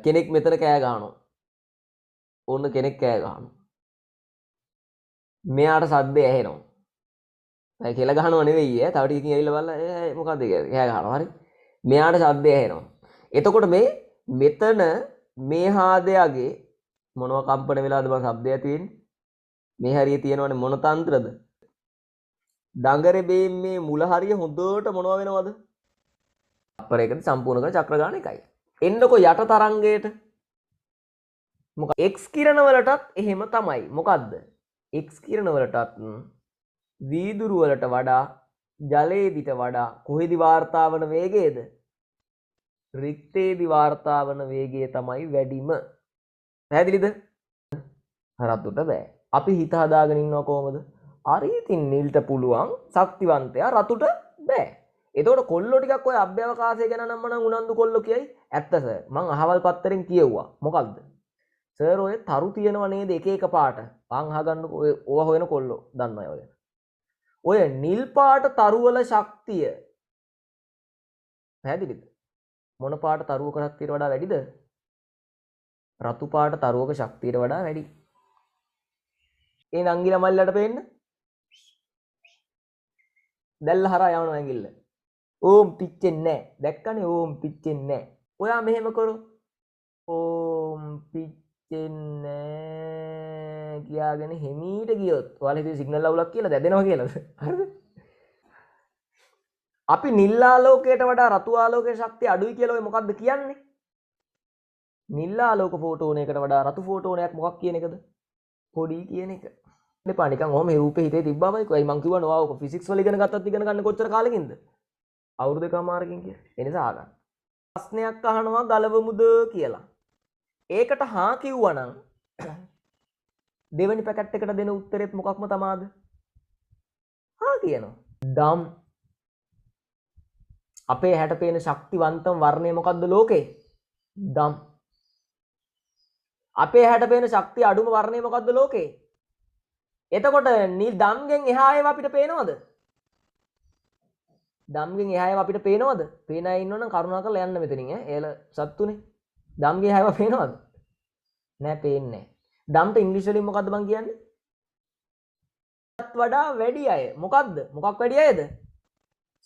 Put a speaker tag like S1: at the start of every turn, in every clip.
S1: කෙනෙක් මෙතන කෑ ගහනවා. ඕන්න කෙනෙක් කෑ ගහනවා. මෙයාට සද්දය ඇහෙනවා. ඒ කියලා ගහනව නෙවෙයි ඈ. තව ටිකකින් ඇවිල්ලා බලලා මොකද්ද කියලා කෑ ගහනවා. හරි. මෙයාට සද්දය ඇහෙනවා. එතකොට මේ මෙතන මේ හාදයාගේ මොනවා කම්පන වෙලාද බං ශබ්දය ඇති වෙන්නේ? මේ හරිය තියෙනවනේ මොන තන්ත්‍රද? දඟරේ බේම් මේ මුල හරිය හොඳට මොනවා වෙනවද? අපරේකද සම්පූර්ණ කරන චක්‍ර ගාන එකයි. එන්නකො යට තරංගයට. මොකද x කිරණ වලටත් එහෙම තමයි. මොකද්ද? x කිරණ වලටත් වීදුරු වලට වඩා ජලයේදිට වඩා කොහෙදි වාර්තා වන වේගයද? රික්තේදි වාර්තා වන වේගය තමයි වැඩිම. පැහැදිලිද? රතුට බෑ. අපි හිත හදාගෙන ඉන්නවා කොහමද? අර ඉතින් නිල්ට පුළුවන් ශක්තිවන්තයා රතුට බෑ. එතකොට කොල්ලෝ ටිකක් ඔය අභ්‍යවකාශය ගැන නම් මනම් උනන්දු කොල්ලෝ කියයි. ඇත්ත සර්. මං අහවල් පත්තරෙන් කියෙව්වා. මොකක්ද? සර් ඔය තරු තියෙනව නේද එක එක පාට. මං අහගන්නකො ඔය ඕවා හොයන කොල්ලෝ දන්නවයි ඔය. ඔය නිල් පාට තරුවල ශක්තිය පැහැදිලිද? මොන පාට තරුවක ශක්තියට වඩා වැඩිද? රතු පාට තරුවක ශක්තියට වඩා වැඩි. ඒ නංගිලා මල්ලට පේන්න. දැල්ල හරහා යවනවා ඇඟිල්ල. ඕම් පිච්චෙන්නේ නැහැ. දැක්කනේ ඕම් පිච්චෙන්නේ නැහැ. ඔයා මෙහෙම කරෝ. ඕම් පිච්චෙන්නේ කියාගෙන හිමීට ගියොත් ඔයාලා හිතුවේ සිග්නල් අවුලක් කියලා දැදෙනවා කියලාද? හරිද? අපි නිල් ආලෝකයට වඩා රතු ආලෝකයේ ශක්තිය අඩුයි කියලා ඔය මොකද්ද කියන්නේ? නිල් ආලෝක ෆෝටෝනයකට වඩා රතු ෆෝටෝනයක් මොකක් කියන එකද? පොඩි කියන එක. දෙපා නිකන් ඔහම රූපේ හිතේ තිබ්බමයි කොයි මං කිව්වා නෝ ඔක ෆිසික්ස් වල ඉගෙන ගත්තත් ඉගෙන ගන්න කොච්චර කාලෙකින්ද? අවුරුදු එකමාරකින් කියලා. ඒ නිසා ආගන්න. ප්‍රශ්නයක් අහනවා ගලවමුද කියලා. ඒකට හා කිව්වනම් දෙවෙනි පැකට් එකට දෙන උත්තරෙත් මොකක්ම තමාද? හා කියනවා. දම්. අපේ හැට පේන ශක්තිවන්තම වර්ණය මොකද්ද ලෝකේ? දම්. අපේ හැට පේන ශක්තිය අඩුම වර්ණය මොකද්ද ලෝකේ? එතකොට දම්ගෙන් එහා ඒවා අපිට පේනවද? දම්ගෙන් එහා ඒවා අපිට පේනවද? පේන අය ඉන්නවනම් කරුණාකරලා යන්න මෙතනින් ඈ. ඒල සත්තුනේ. දම්ගේ එහා ඒවා පේනවද? නෑ පේන්නේ නෑ. දම්ට ඉංග්‍රීසි වලින් මොකද්ද මං කියන්නේ? වඩා වැඩි අය. මොකද්ද? මොකක් වැඩි අයද?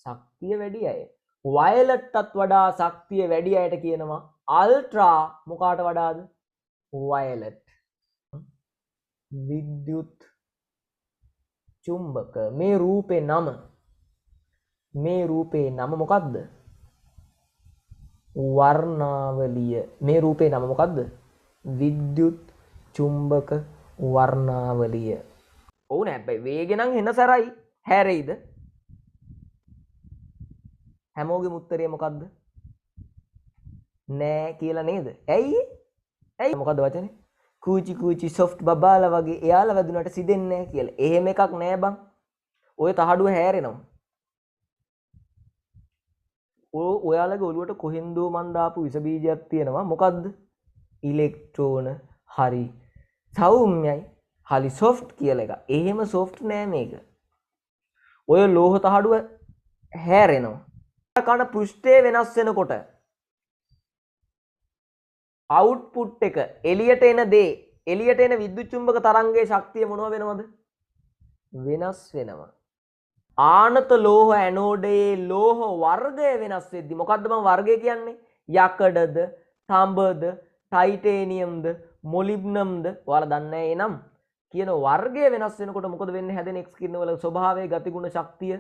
S1: ශක්තිය වැඩි අය. වයලට්ටත් වඩා ශක්තිය වැඩි අයට කියනවා අල්ට්‍රා. මොකාට වඩාද? වයලට්. විද්‍යුත් චුම්බක. මේ රූපේ නම මොකද්ද? වර්ණාවලිය. මේ රූපේ නම මොකද්ද? විද්‍යුත් චුම්බක වර්ණාවලිය. ඕන හැබැයි වේගෙ නම් එන සරයි හැරෙයිද? හැමෝගෙම උත්තරය මොකද්ද? නෑ කියලා නේද? ඇයි? මොකද්ද වචනේ? කූචි කූචි සොෆ්ට් බබාලා වගේ එයාලා වැදුනට සිදෙන්නේ නැහැ කියලා. එහෙම එකක් නෑ බං. ඔය තහඩුව හැරෙනවා. ඔයාලගේ ඔළුවට කොහෙන්දෝ මන් දාපු විස බීජයක් තියෙනවා. මොකද්ද? ඉලෙක්ට්‍රෝන හරි සෞම්‍යයි. හරි සොෆ්ට් කියලා එක. එහෙම සොෆ්ට් නෑ මේක. ඔය ලෝහ තහඩුව හැරෙනවා. කන පෘෂ්ඨය වෙනස් වෙනකොට අවුට්පුට් එක එළියට එන දේ එළියට එන විද්‍යුත් චුම්බක තරංගයේ ශක්තිය මොනව වෙනවද? වෙනස් වෙනවා. ආනත ලෝහ ඇනෝඩයේ ලෝහ වර්ගය වෙනස් වෙද්දි මොකද්ද මම වර්ගය කියන්නේ? යකඩද, තඹද, ටයිටේනියම්ද, මොලිබ්නම්ද? ඔයාලා දන්නේ නැහැ එනම් කියන වර්ගය වෙනස් වෙනකොට මොකද වෙන්නේ? හැදෙන එක්ස් කිරණ වල ස්වභාවයේ ගතිගුණ ශක්තිය